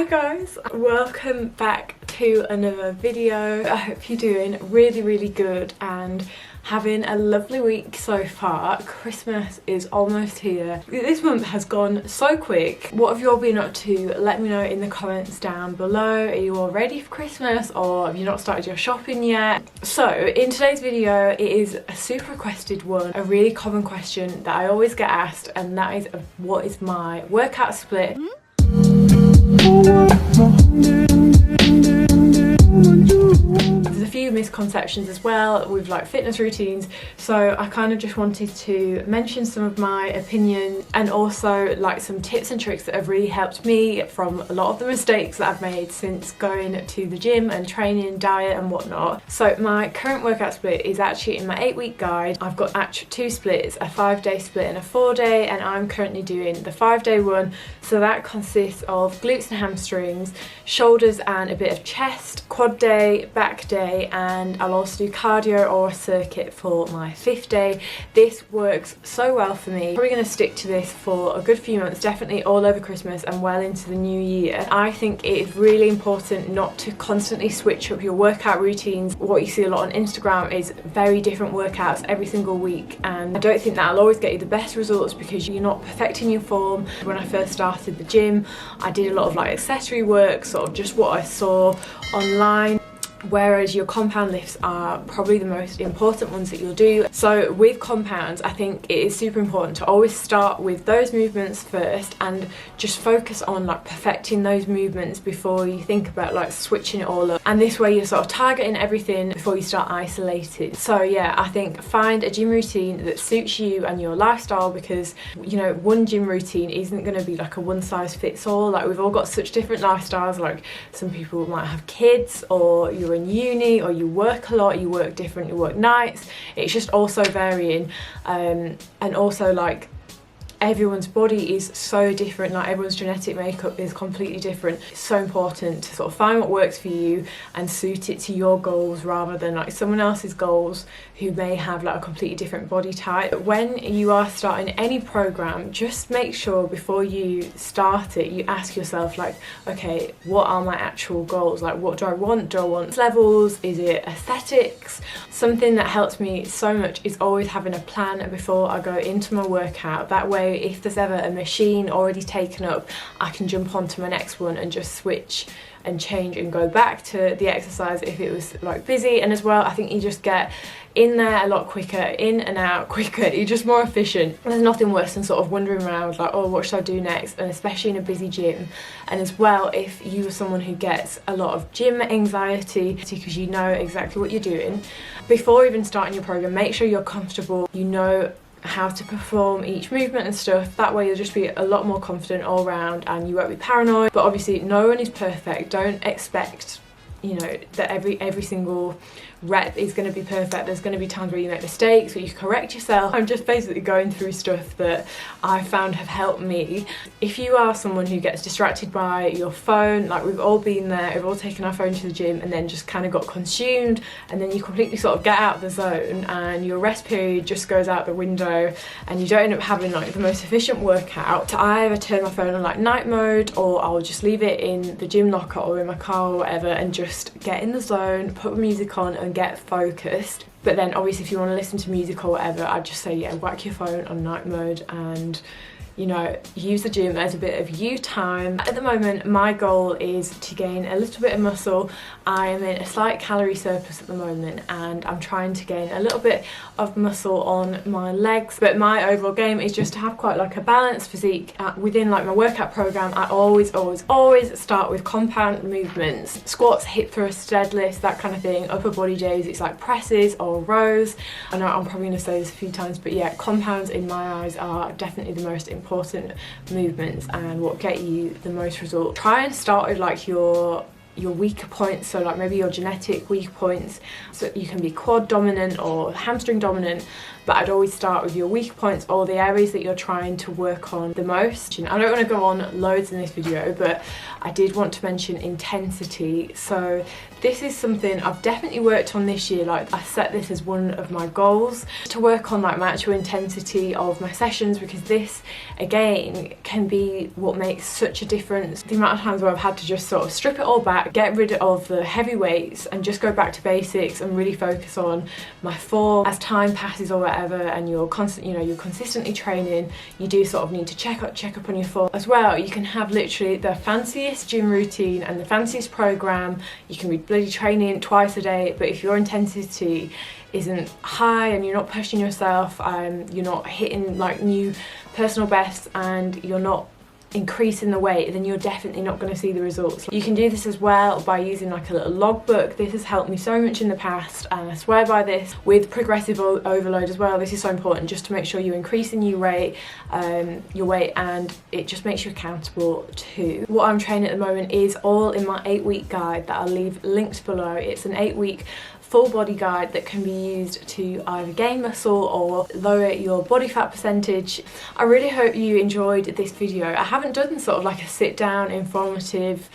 Hi guys, welcome back to another video. I hope you're doing really good and having a lovely week so far. Christmas is almost here. This month has gone so quick. What have you all been up to? Let me know in the comments down below. Are you all ready for Christmas or have you not started your shopping yet? So in today's video, it is a super requested one, a really common question that I always get asked, and that is what is my workout split? There's a few misconceptions as well with like fitness routines, so I kind of just wanted to mention some of my opinions and also like some tips and tricks that have really helped me from a lot of the mistakes that I've made since going to the gym and training, diet and whatnot. So my current workout split is actually in my 8-week guide. I've got actually 2 splits, a 5-day split and a 4-day, and I'm currently doing the 5-day one. So that consists of glutes and hamstrings, shoulders and a bit of chest, quad day, back day, and I'll also do cardio or a circuit for my 5th day. This works so well for me. I'm probably going to stick to this for a good few months, definitely all over Christmas and well into the new year. I think it is really important not to constantly switch up your workout routines. What you see a lot on Instagram is very different workouts every single week, and I don't think that'll always get you the best results because you're not perfecting your form. When I first started the gym, I did a lot of like accessory work, sort of just what I saw online, whereas your compound lifts are probably the most important ones that you'll do. So with compounds, I think it is super important to always start with those movements first and just focus on like perfecting those movements before you think about like switching it all up, and this way you're sort of targeting everything before you start isolating. So yeah, I think find a gym routine that suits you and your lifestyle, because you know, one gym routine isn't going to be like a one size fits all. Like we've all got such different lifestyles. Like some people might have kids, or you're in uni, or you work a lot, you work different, you work nights. It's just also varying, and also like everyone's body is so different, like everyone's genetic makeup is completely different. It's so important to sort of find what works for you and suit it to your goals rather than like someone else's goals who may have like a completely different body type. When you are starting any program, just make sure before you start it you ask yourself like, okay, what are my actual goals? Like what do I want? Do I want levels? Is it aesthetics? Something that helps me so much is always having a plan before I go into my workout. That way if there's ever a machine already taken up, I can jump onto my next one and just switch and change and go back to the exercise if it was like busy. And as well, I think you just get in there a lot quicker, in and out quicker, you're just more efficient. And there's nothing worse than sort of wandering around like, oh, what should I do next? And especially in a busy gym. And as well, if you are someone who gets a lot of gym anxiety because you know exactly what you're doing, before even starting your program, make sure you're comfortable, you know how to perform each movement and stuff. That way you'll just be a lot more confident all round and you won't be paranoid. But obviously no one is perfect. Don't expect, you know, that every single rep is going to be perfect. There's going to be times where you make mistakes, where you correct yourself. I'm just basically going through stuff that I found have helped me. If you are someone who gets distracted by your phone, like we've all been there, we've all taken our phone to the gym and then just kind of got consumed, and then you completely sort of get out of the zone and your rest period just goes out the window and you don't end up having like the most efficient workout. So I either turn my phone on like night mode, or I'll just leave it in the gym locker or in my car or whatever and just get in the zone, put music on and get focused. But then obviously if you want to listen to music or whatever, I'd just say yeah, whack your phone on night mode and, you know, use the gym as a bit of you time. At the moment my goal is to gain a little bit of muscle. I am in a slight calorie surplus at the moment and I'm trying to gain a little bit of muscle on my legs, but my overall game is just to have quite like a balanced physique. Within like my workout program, I always start with compound movements, squats, hip thrusts, deadlifts, that kind of thing. Upper body days it's like presses or rows. I know I'm probably going to say this a few times, but yeah, compounds in my eyes are definitely the most important movements and what get you the most result. Try and start with like your your weaker points, so like maybe your genetic weak points. So you can be quad dominant or hamstring dominant, but I'd always start with your weak points or the areas that you're trying to work on the most. I don't want to go on loads in this video, but I did want to mention intensity. So this is something I've definitely worked on this year. Like, I set this as one of my goals, to work on like my actual intensity of my sessions, because this again can be what makes such a difference. The amount of times where I've had to just sort of strip it all back, get rid of the heavy weights and just go back to basics and really focus on my form. As time passes or whatever, and you're consistently training, you do sort of need to check up on your form as well. You can have literally the fanciest gym routine and the fanciest program, you can be bloody training twice a day, but if your intensity isn't high and you're not pushing yourself, you're not hitting like new personal bests, and you're not increasing the weight, then you're definitely not going to see the results. You can do this as well by using like a little logbook. This has helped me so much in the past, and I swear by this with progressive overload as well. This is so important, just to make sure you're increasing your weight, and it just makes you accountable too. What I'm training at the moment is all in my 8-week guide that I'll leave linked below. It's an 8-week full body guide that can be used to either gain muscle or lower your body fat percentage. I really hope you enjoyed this video. I haven't done sort of like a sit down, informative,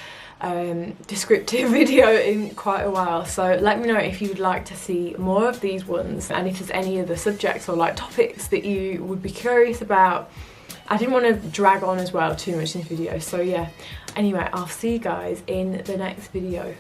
descriptive video in quite a while, so let me know if you'd like to see more of these ones, and if there's any other subjects or like topics that you would be curious about. I didn't want to drag on as well too much in this video, so yeah. Anyway, I'll see you guys in the next video.